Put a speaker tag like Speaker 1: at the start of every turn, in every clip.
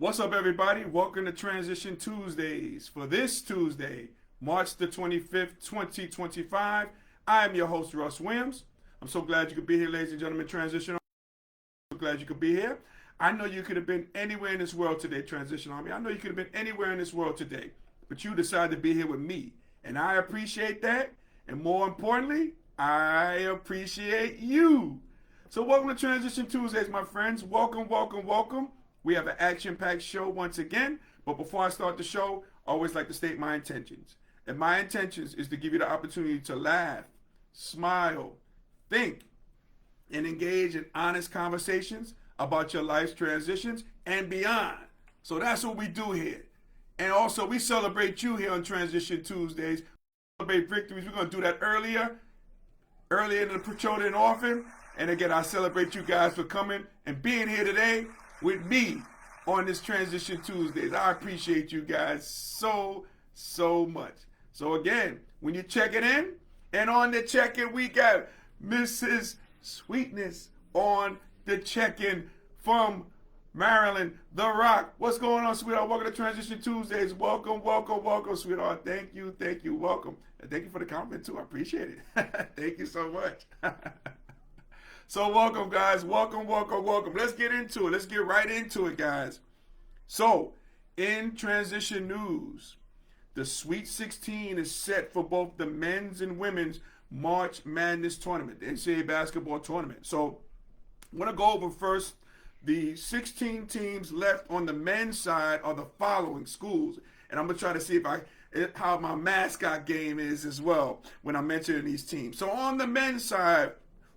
Speaker 1: What's up, everybody? Welcome to Transition Tuesdays. For this Tuesday, March the 25th, 2025, I am your host, Russ Williams. I'm so glad you could be here, ladies and gentlemen. Transition Army. So glad you could be here. I know you could have been anywhere in this world today, Transition Army. I know you could have been anywhere in this world today, but you decided to be here with me. And I appreciate that. And more importantly, I appreciate you. So welcome to Transition Tuesdays, my friends. Welcome, welcome, welcome. We have an action-packed show once again, but before I start the show, I always like to state my intentions. And my intentions is to give you the opportunity to laugh, smile, think, and engage in honest conversations about your life's transitions and beyond. So that's what we do here. And also, we celebrate you here on Transition Tuesdays. Celebrate victories. We're going to do that earlier in the show than often. And again, I celebrate you guys for coming and being here today with me on this Transition Tuesdays. I appreciate you guys so much. So again, when you check it in, and on the check-in, we got Mrs. Sweetness on the check-in from Maryland, The Rock. What's going on, sweetheart? Welcome to Transition Tuesdays. Welcome, welcome, welcome, sweetheart. Thank you, welcome. And thank you for the compliment, too. I appreciate it. Thank you so much. So welcome, guys. Welcome, welcome, welcome. Let's get into it. Let's get right into it, guys. So, in transition news, the Sweet 16 is set for both the men's and women's March Madness tournament, the NCAA basketball tournament. So, I'm going to go over first the 16 teams left on the men's side are the following schools. And I'm going to try to see how my mascot game is as well when I'm mentioning these teams. So, on the men's side,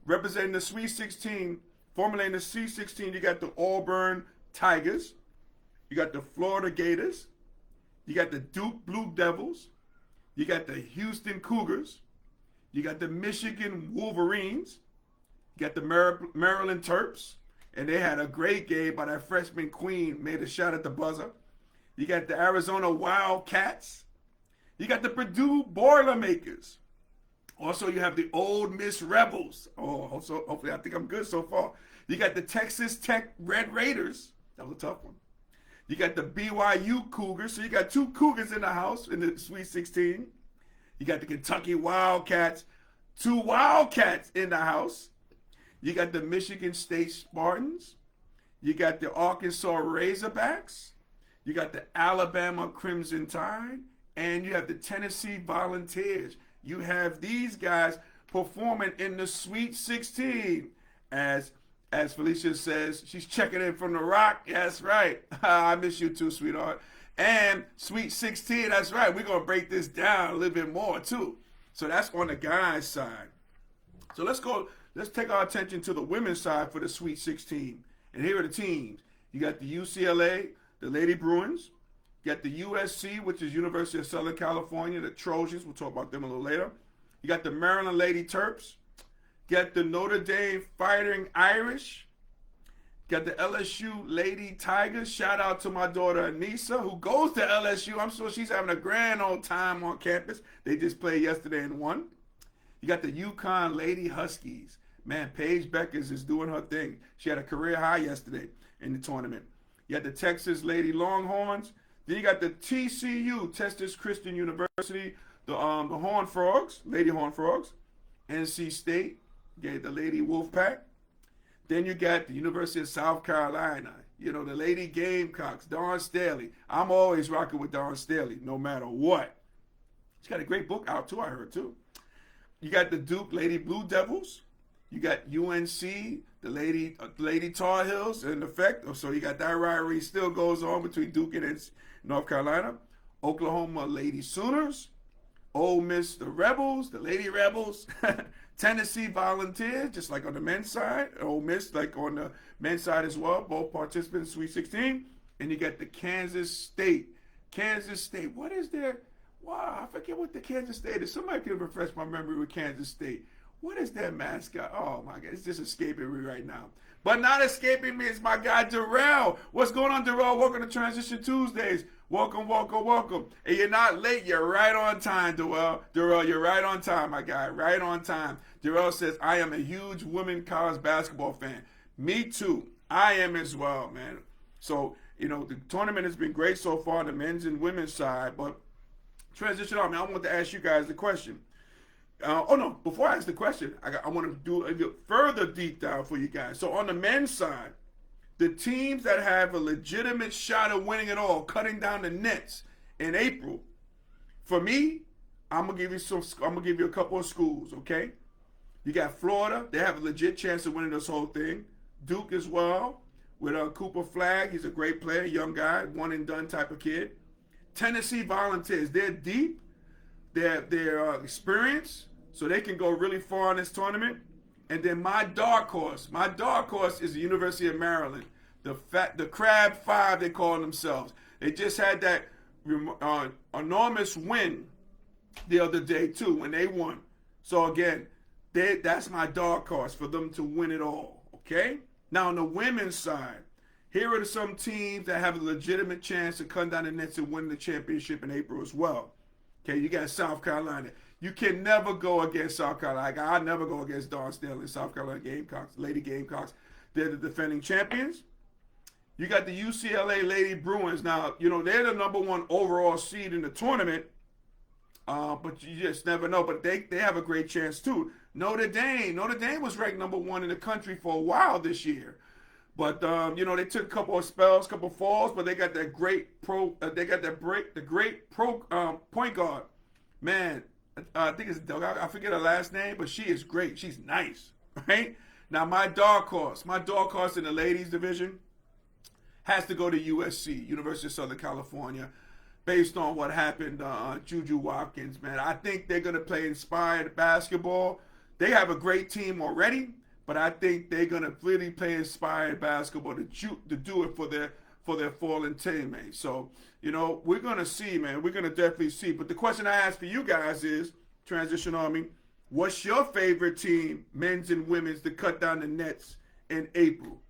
Speaker 1: representing the Sweet 16, formulating the C16, you got the Auburn Tigers, you got the Florida Gators, you got the Duke Blue Devils, you got the Houston Cougars, you got the Michigan Wolverines, you got the Maryland Terps, and they had a great game by that freshman queen, made a shot at the buzzer. You got the Arizona Wildcats, you got the Purdue Boilermakers. Also, you have the Ole Miss Rebels. Oh, so hopefully I think I'm good so far. You got the Texas Tech Red Raiders. That was a tough one. You got the BYU Cougars. So you got two Cougars in the house in the Sweet 16. You got the Kentucky Wildcats. Two Wildcats in the house. You got the Michigan State Spartans. You got the Arkansas Razorbacks. You got the Alabama Crimson Tide. And you have the Tennessee Volunteers. You have these guys performing in the Sweet 16. As Felicia says, she's checking in from The Rock. That's right. I miss you too, sweetheart. And Sweet 16, that's right. We're going to break this down a little bit more too. So that's on the guys' side. So let's take our attention to the women's side for the Sweet 16. And here are the teams. You got the UCLA, the Lady Bruins. You got the USC, which is University of Southern California, the Trojans. We'll talk about them a little later. You got the Maryland Lady Terps. You got the Notre Dame Fighting Irish. You got the LSU Lady Tigers. Shout out to my daughter Anissa, who goes to LSU. I'm sure she's having a grand old time on campus. They just played yesterday and won. You got the UConn Lady Huskies. Man, Paige Beckers is doing her thing. She had a career high yesterday in the tournament. You got the Texas Lady Longhorns. Then you got the TCU, Texas Christian University, the Horned Frogs, Lady Horned Frogs, NC State, the Lady Wolfpack. Then you got the University of South Carolina, the Lady Gamecocks, Dawn Staley. I'm always rocking with Dawn Staley, no matter what. She's got a great book out too, I heard too. You got the Duke Lady Blue Devils. You got UNC, the Lady Tar Heels in effect. So you got that rivalry still goes on between Duke and North Carolina. Oklahoma Lady Sooners. Ole Miss the Rebels, the Lady Rebels. Tennessee Volunteers, just like on the men's side. Ole Miss, like on the men's side as well. Both participants in Sweet 16. And you got the Kansas State. Kansas State, what is their... Wow, I forget what the Kansas State is. Somebody can refresh my memory with Kansas State. What is that mascot? Oh, my God. It's just escaping me right now. But not escaping me is my guy, Darrell. What's going on, Darrell? Welcome to Transition Tuesdays. Welcome, welcome, welcome. And you're not late. You're right on time, Darrell. Darrell, you're right on time, my guy. Right on time. Darrell says, I am a huge women college basketball fan. Me too. I am as well, man. So You know, the tournament has been great so far, the men's and women's side. But transition on, man, I want to ask you guys the question. Oh no! Before I ask the question, I want to do a further deep dive for you guys. So on the men's side, the teams that have a legitimate shot of winning it all, cutting down the nets in April. For me, I'm gonna give you a couple of schools. Okay, you got Florida; they have a legit chance of winning this whole thing. Duke as well with Cooper Flagg. He's a great player, young guy, one and done type of kid. Tennessee Volunteers. They're deep. They're experienced. So they can go really far in this tournament. And then my dark horse is the University of Maryland. The Crab Five, they call themselves. They just had that enormous win the other day too when they won. So again, that's my dark horse for them to win it all. Okay. Now on the women's side, here are some teams that have a legitimate chance to come down the nets and win the championship in April as well. Okay, you got South Carolina. You can never go against South Carolina. I never go against Dawn Staley, South Carolina Gamecocks, Lady Gamecocks. They're the defending champions. You got the UCLA Lady Bruins. Now, you know, they're the #1 overall seed in the tournament, but you just never know. But they have a great chance, too. Notre Dame was ranked #1 in the country for a while this year. But, you know, they took a couple of spells, couple of falls, but they got that great point guard. Man, I think it's Doug. I forget her last name, but she is great. She's nice, right? Now, my dark horse in the ladies division has to go to USC, University of Southern California, based on what happened Juju Watkins, man. I think they're going to play inspired basketball. They have a great team already, but I think they're going to really play inspired basketball to do it for their fallen teammates. So, you know, we're going to see, man. We're going to definitely see. But the question I ask for you guys is, Transition Army, what's your favorite team, men's and women's, to cut down the nets in April?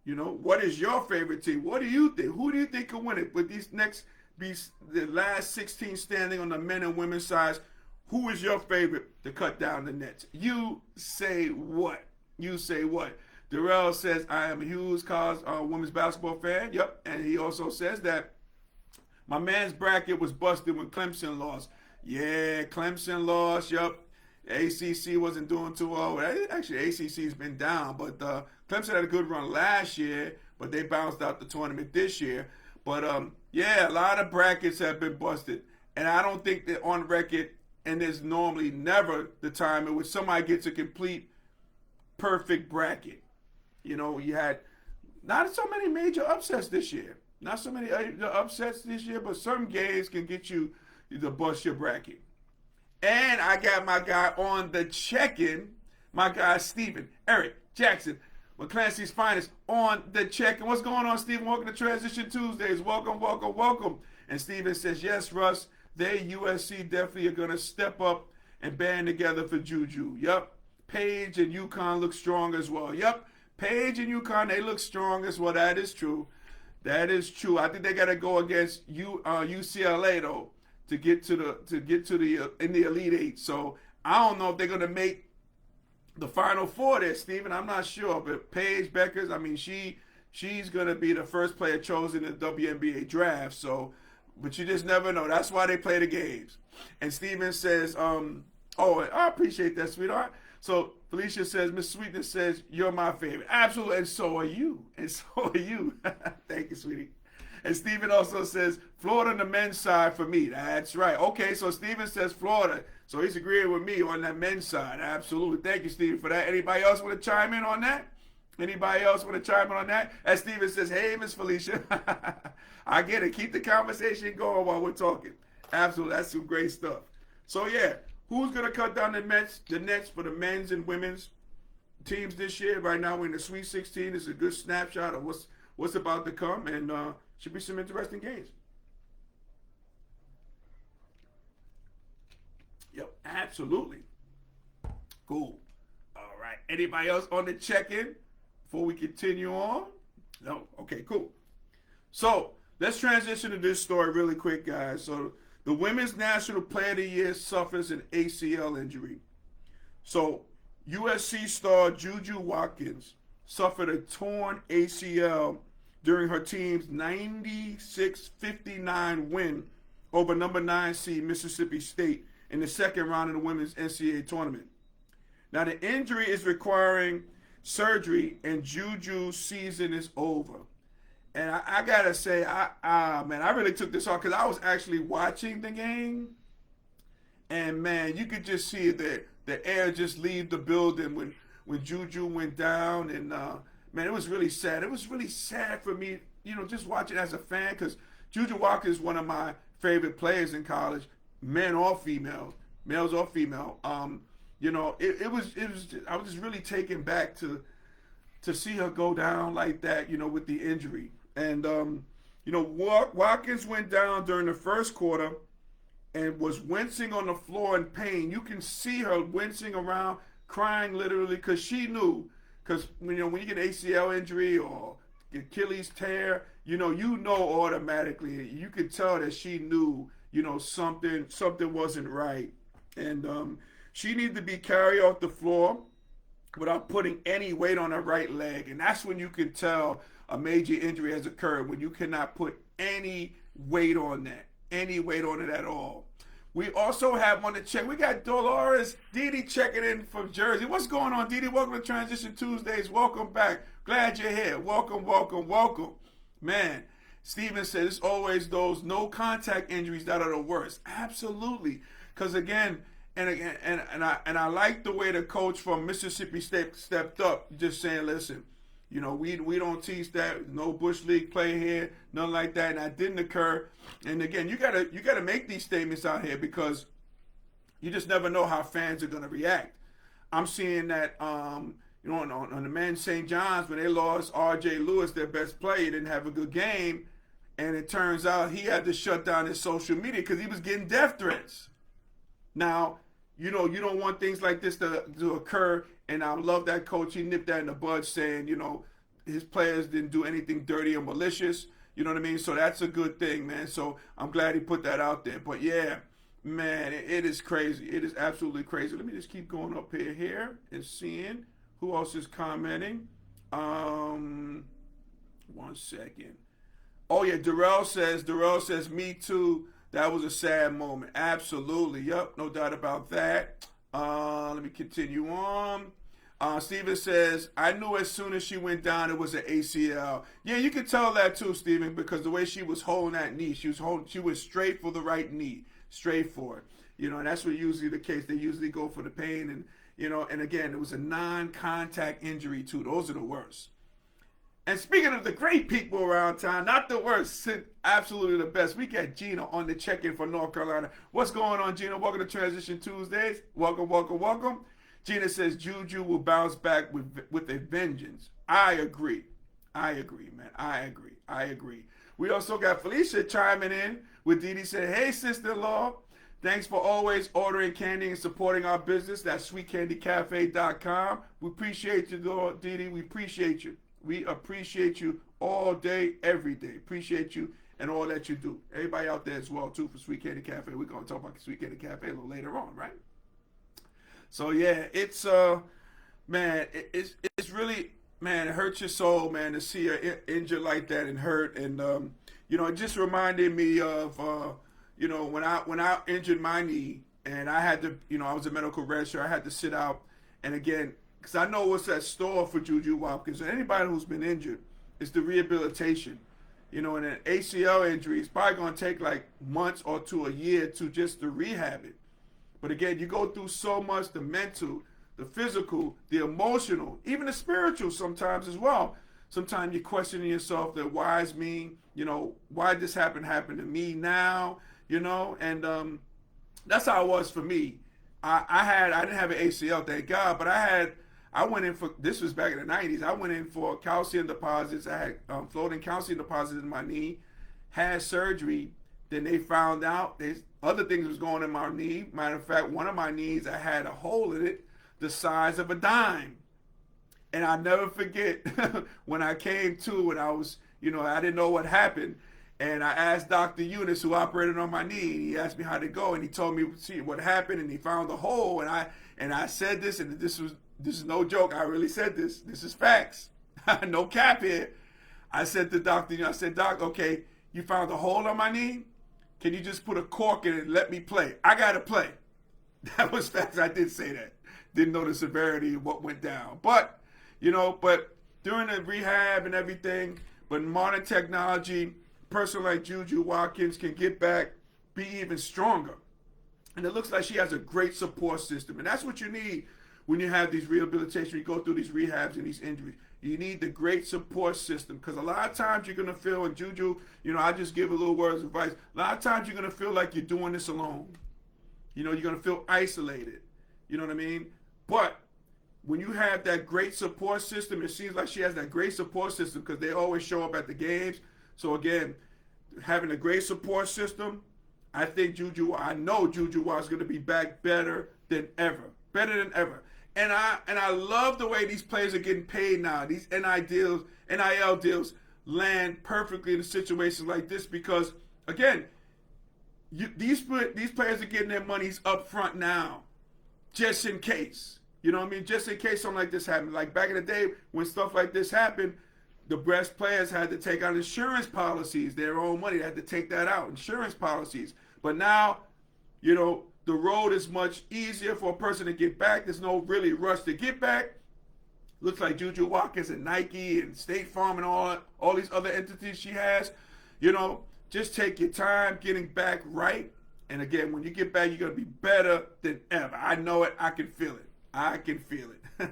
Speaker 1: You know, what is your favorite team? What do you think? Who do you think can win it? With these the last 16 standing on the men and women's sides, who is your favorite to cut down the nets? You say what? You say what? Darrell says, I am a huge women's basketball fan. Yep. And he also says that my man's bracket was busted when Clemson lost. Yeah, Clemson lost. Yep. ACC wasn't doing too well. Actually, ACC's been down, but Clemson had a good run last year, but they bounced out the tournament this year. But, yeah, a lot of brackets have been busted. And I don't think that on record, and there's normally never the time in which somebody gets a complete perfect bracket. You know, you had not so many major upsets this year. Not so many upsets this year, but some games can get you to bust your bracket. And I got my guy on the check-in, my guy Steven, Eric Jackson, McClancy's finest on the check-in. What's going on, Steven? Welcome to Transition Tuesdays. Welcome, welcome, welcome. And Steven says, yes, Russ, they, USC, definitely are going to step up and band together for Juju. Yep. Page and UConn look strong as well. Yep. Page and UConn, they look strong as well. That is true. That is true. I think they got to go against UCLA though to get to the in the Elite Eight. So I don't know if they're gonna make the Final Four there, Steven. I'm not sure. But Paige Beckers, I mean, she's gonna be the first player chosen in the WNBA draft. So, but you just never know. That's why they play the games. And Steven says, oh, I appreciate that, sweetheart. So Felicia says, Miss Sweetness says, you're my favorite. Absolutely, and so are you. And so are you. Thank you, sweetie. And Steven also says, Florida on the men's side for me. That's right. Okay, so Steven says Florida. So he's agreeing with me on that men's side. Absolutely. Thank you, Steven, for that. Anybody else want to chime in on that? Anybody else want to chime in on that? As Steven says, hey, Miss Felicia. I get it. Keep the conversation going while we're talking. Absolutely. That's some great stuff. So, yeah. Who's going to cut down the nets for the men's and women's teams this year? Right now, we're in the Sweet 16. It's a good snapshot of what's about to come, and should be some interesting games. Yep, absolutely. Cool. All right. Anybody else on the check-in before we continue on? No? Okay, cool. So, let's transition to this story really quick, guys. So, the Women's National Player of the Year suffers an ACL injury. So, USC star Juju Watkins suffered a torn ACL during her team's 96-59 win over number 9 seed Mississippi State in the second round of the women's NCAA tournament. Now, the injury is requiring surgery, and Juju's season is over. And I gotta say, man, I really took this off because I was actually watching the game, and man, you could just see the air just leave the building when Juju went down, and man, it was really sad. It was really sad for me, just watching as a fan, because Juju Walker is one of my favorite players in college, men or females, males or female. It was I was just really taken back to see her go down like that, with the injury. And Watkins went down during the first quarter and was wincing on the floor in pain. You can see her wincing around, crying literally, because she knew. Because when you get an ACL injury or Achilles tear, you know automatically. You could tell that she knew, something wasn't right, and she needed to be carried off the floor without putting any weight on her right leg, and that's when you can tell a major injury has occurred, when you cannot put any weight on it at all. We also have on the check, we got Dolores Didi checking in from Jersey. What's going on, Didi? Welcome to Transition Tuesdays. Welcome back. Glad you're here. Welcome, welcome, welcome. Man, Steven said it's always those no contact injuries that are the worst. Absolutely. Because again, and I like the way the coach from Mississippi State stepped up, just saying, listen, we don't teach that, no Bush League play here, nothing like that, and that didn't occur. And again, you gotta make these statements out here, because you just never know how fans are gonna react. I'm seeing that on the men's St. John's, when they lost R.J. Lewis, their best player, didn't have a good game, and it turns out he had to shut down his social media because he was getting death threats. Now, you don't want things like this to occur, and I love that coach. He nipped that in the bud, saying, his players didn't do anything dirty or malicious. You know what I mean? So that's a good thing, man. So I'm glad he put that out there. But yeah, man, it is crazy. It is absolutely crazy. Let me just keep going up here and seeing who else is commenting. 1 second. Oh yeah, Darrell says, me too. That was a sad moment. Absolutely. Yep, no doubt about that. Let me continue on. Steven says, I knew as soon as she went down it was an ACL. Yeah, you could tell that too, Steven, because the way she was holding that knee, she was straight for the right knee, straight for it. And that's what usually the case. They usually go for the pain, and again, it was a non-contact injury too. Those are the worst. And speaking of the great people around town, not the worst, absolutely the best. We got Gina on the check-in for North Carolina. What's going on, Gina? Welcome to Transition Tuesdays. Welcome, welcome, welcome. Gina says Juju will bounce back with a vengeance. I agree, man. I agree. We also got Felicia chiming in with Didi saying, hey, sister-in-law, thanks for always ordering candy and supporting our business. That's sweetcandycafe.com. We appreciate you, Didi. We appreciate you. We appreciate you all day, every day. Appreciate you and all that you do. Everybody out there as well, too, for Sweet Candy Cafe. We're going to talk about Sweet Candy Cafe a little later on, right? So, yeah, it's, man, it's really, man, it hurts your soul, man, to see her injured like that and hurt. And, it just reminded me of, when I injured my knee and I had to, I was a medical register, I had to sit out. And, again, because I know what's at store for Juju Watkins. And anybody who's been injured, is the rehabilitation. And an ACL injury is probably going to take like months or to a year to rehab it. But again, you go through so much, the mental, the physical, the emotional, even the spiritual sometimes as well. Sometimes you're questioning yourself that why is me, why did this happen to me now, and that's how it was for me. I didn't have an ACL, thank God, but I went in for, this was back in the 90s, I went in for calcium deposits. I had floating calcium deposits in my knee, had surgery. Then they found out there's other things was going in my knee. Matter of fact, one of my knees, I had a hole in it the size of a dime. And I'll never forget when I came to and I was, I didn't know what happened. And I asked Dr. Eunice, who operated on my knee, he asked me how to go, and he told me see what happened, and he found the hole. And I said this, and this is no joke. I really said this. This is facts. No cap here. I said to the doctor, I said, Doc, okay, you found a hole on my knee? Can you just put a cork in it and let me play? I got to play. That was fast. I did say that. Didn't know the severity of what went down. But, but during the rehab and everything, but modern technology, a person like Juju Watkins can get back, be even stronger. And it looks like she has a great support system. And that's what you need when you have these rehabilitation, you go through these rehabs and these injuries. You need the great support system, because a lot of times you're going to feel, and Juju, I just give a little words of advice. A lot of times you're going to feel like you're doing this alone. You're going to feel isolated. You know what I mean? But when you have that great support system, it seems like she has that great support system because they always show up at the games. So again, having a great support system, I know Juju was going to be back better than ever. Better than ever. And I love the way these players are getting paid now. These NIL deals land perfectly in situations like this because, again, these players are getting their monies up front now, just in case. You know what I mean? Just in case something like this happened. Like back in the day when stuff like this happened, the best players had to take out insurance policies, their own money. They had to take that out, insurance policies. But now, the road is much easier for a person to get back. There's no really rush to get back. Looks like Juju Watkins and Nike and State Farm and all these other entities she has. Just take your time getting back right. And again, when you get back, you're going to be better than ever. I know it. I can feel it. I can feel it.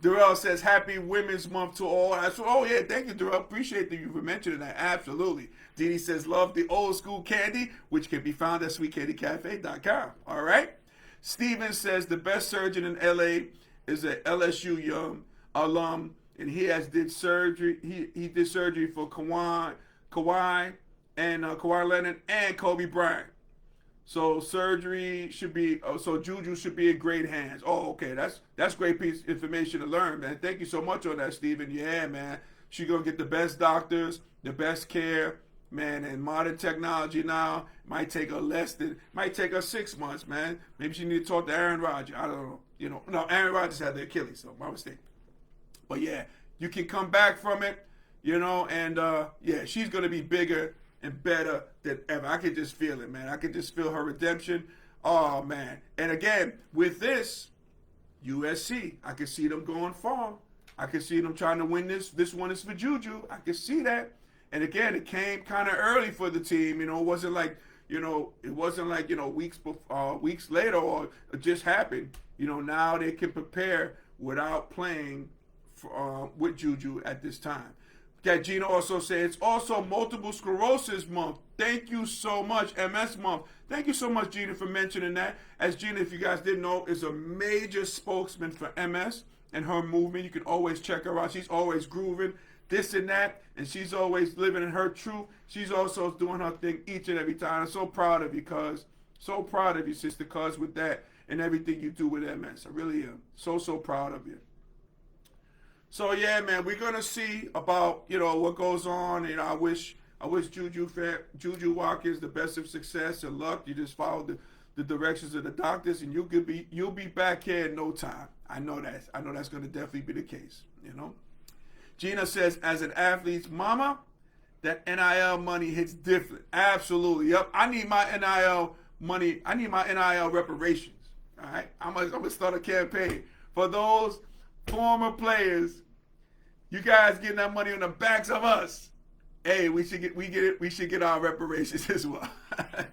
Speaker 1: Darrell says, Happy Women's Month to all. Oh, yeah, thank you, Darrell. Appreciate you for mentioning that. Absolutely. Didi says, love the old school candy, which can be found at sweetcandycafe.com. All right? Steven says, the best surgeon in L.A. is an LSU young alum, and he did surgery. He did surgery for Kawhi Leonard and Kobe Bryant. So surgery should be, so Juju should be in great hands. Oh, okay, that's great piece of information to learn, man. Thank you so much on that, Steven. Yeah, man, she's gonna get the best doctors, the best care, man. And modern technology now might take her 6 months, man. Maybe she need to talk to Aaron Rodgers. I don't know. No, Aaron Rodgers had the Achilles, so my mistake. But yeah, you can come back from it, and yeah, she's gonna be bigger and better than ever. I can just feel it, man. I can just feel her redemption. Oh, man. And again, with this, USC, I can see them going far. I can see them trying to win this. This one is for Juju. I can see that. And again, it came kind of early for the team. It wasn't like, weeks later or it just happened. Now they can prepare without playing with Juju at this time. That Gina also said it's also multiple sclerosis month. Thank you so much, MS month. Thank you so much, Gina, for mentioning that. As Gina, if you guys didn't know, is a major spokesman for MS and her movement. You can always check her out. She's always grooving this and that, and she's always living in her truth. She's also doing her thing each and every time. I'm so proud of you, cuz. So proud of you, sister, cuz, with that and everything you do with MS. I really am. So proud of you. So yeah, man, we're gonna see about what goes on. I wish Juju Watkins the best of success and luck. You just follow the directions of the doctors, and you'll be back here in no time. I know that's gonna definitely be the case. Gina says, as an athlete's mama, that NIL money hits different. Absolutely, yep. I need my NIL money. I need my NIL reparations. All right, I'm gonna start a campaign for those former players. You guys getting that money on the backs of us. Hey, we should get our reparations as well.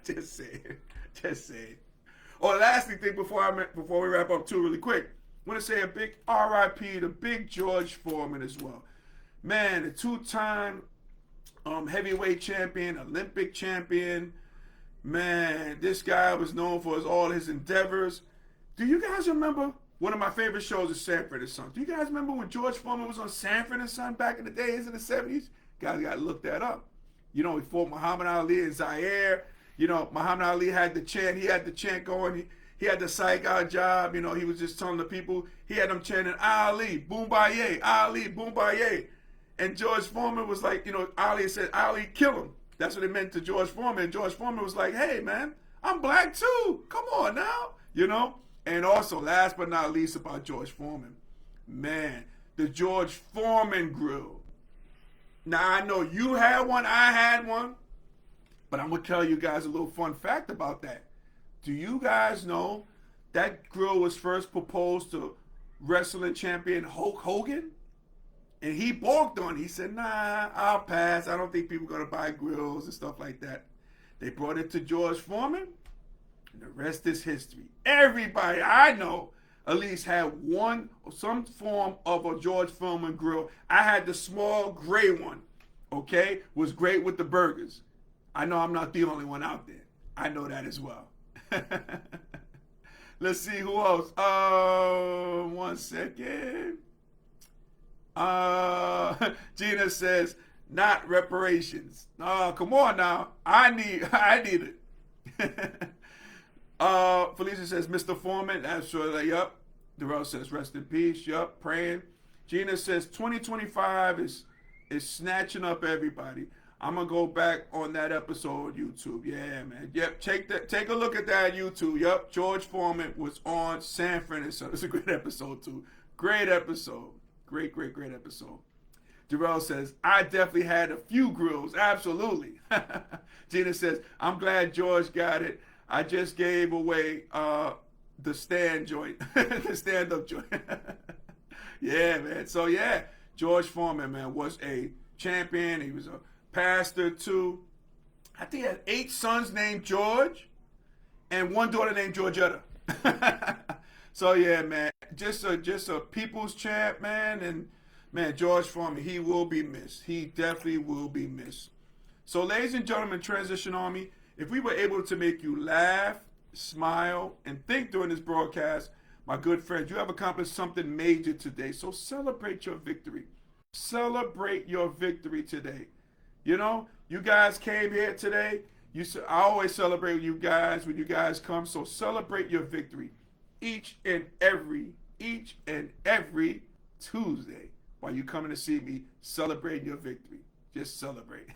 Speaker 1: Just saying. Oh, lastly, before we wrap up too really quick, I want to say a big RIP to Big George Foreman as well. Man, a two-time heavyweight champion, Olympic champion. Man, this guy was known for all his endeavors. Do you guys remember? One of my favorite shows is Sanford and Son. Do you guys remember when George Foreman was on Sanford and Son back in the days in the 70s? Guys got to look that up. He fought Muhammad Ali in Zaire. Muhammad Ali had the chant. He had the chant going. He had the psych out job. He was just telling the people. He had them chanting, Ali, Boombaye, Ali, Boombaye. And George Foreman was like, Ali said, Ali, kill him. That's what it meant to George Foreman. And George Foreman was like, hey, man, I'm black too. Come on now. And also, last but not least, about George Foreman. Man, the George Foreman Grill. Now, I know you had one, I had one, but I'm going to tell you guys a little fun fact about that. Do you guys know that grill was first proposed to wrestling champion Hulk Hogan? And he balked on it. He said, nah, I'll pass. I don't think people are going to buy grills and stuff like that. They brought it to George Foreman, and the rest is history. Everybody I know at least had some form of a George Foreman grill. I had the small gray one, okay? Was great with the burgers. I know I'm not the only one out there. I know that as well. Let's see who else. 1 second. Gina says, not reparations. Come on now. I need it. Felicia says, Mr. Foreman. That's sure. Yup. Darrell says, rest in peace. Yup. Praying. Gina says, 2025 is snatching up everybody. I'm gonna go back on that episode YouTube. Yeah, man. Yep. Take a look at that YouTube. Yup. George Foreman was on Sanford and Son. It's a great episode too. Great episode. Great episode. Darrell says, I definitely had a few grills. Absolutely. Gina says, I'm glad George got it. I just gave away the stand joint. The stand-up joint. Yeah, man. So, yeah, George Foreman, man, was a champion. He was a pastor, too. I think he had 8 sons named George and 1 daughter named Georgetta. So, yeah, man, just a people's champ, man. And, man, George Foreman, he will be missed. He definitely will be missed. So, ladies and gentlemen, Transition Army, if we were able to make you laugh, smile, and think during this broadcast, my good friends, you have accomplished something major today. So, celebrate your victory. Celebrate your victory today. You know, you guys came here today. I always celebrate with you guys when you guys come. So, celebrate your victory. Each and every Tuesday while you coming to see me celebrating your victory. Just celebrate.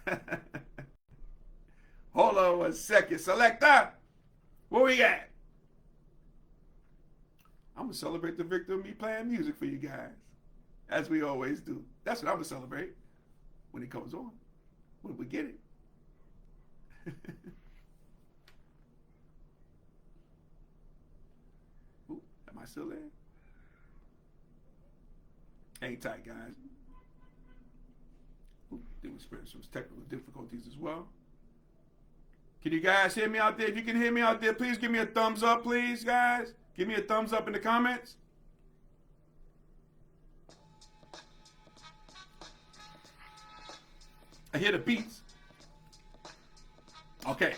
Speaker 1: Hold on 1 second. Selector, what we got? I'm going to celebrate the victory of me playing music for you guys, as we always do. That's what I'm going to celebrate when it comes on, when we get it. Am I still there? Hang tight, guys. They were experiencing some technical difficulties as well. Can you guys hear me out there? If you can hear me out there, please give me a thumbs up, please, guys. Give me a thumbs up in the comments. I hear the beats. Okay,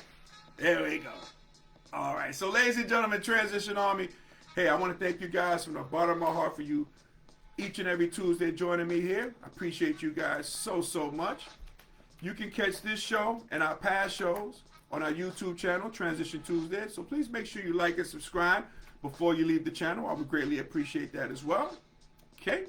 Speaker 1: there we go. All right, so ladies and gentlemen, Transition Army, hey, I want to thank you guys from the bottom of my heart for you each and every Tuesday joining me here. I appreciate you guys so much. You can catch this show and our past shows on our YouTube channel, Transition Tuesday. So please make sure you like and subscribe before you leave the channel. I would greatly appreciate that as well. Okay.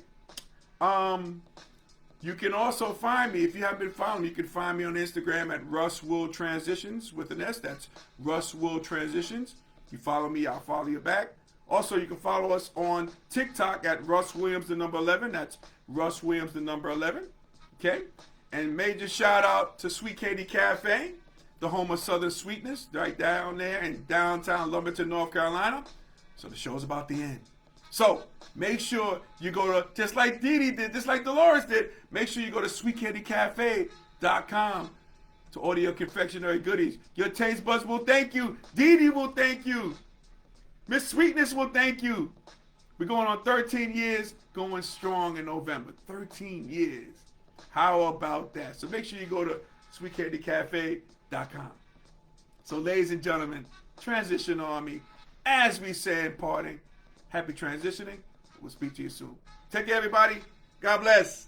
Speaker 1: You can also find me, if you haven't been following me, you can find me on Instagram at Russ Will Transitions with an S. That's Russ Will Transitions. You follow me, I'll follow you back. Also, you can follow us on TikTok at Russ Williams, the number 11. That's Russ Williams, the number 11. Okay? And major shout out to Sweet Katie Cafe, the home of Southern Sweetness, right down there in downtown Lumberton, North Carolina. So the show's about to end. So make sure you go to, just like Dee Dee did, just like Dolores did, make sure you go to sweetcandycafe.com to order your confectionery goodies. Your taste buds will thank you. Dee Dee will thank you. Miss Sweetness will thank you. We're going on 13 years, going strong in November. 13 years. How about that? So make sure you go to sweetcandycafe.com. So ladies and gentlemen, Transition Army, as we say in parting, happy transitioning. We'll speak to you soon. Take care, everybody. God bless.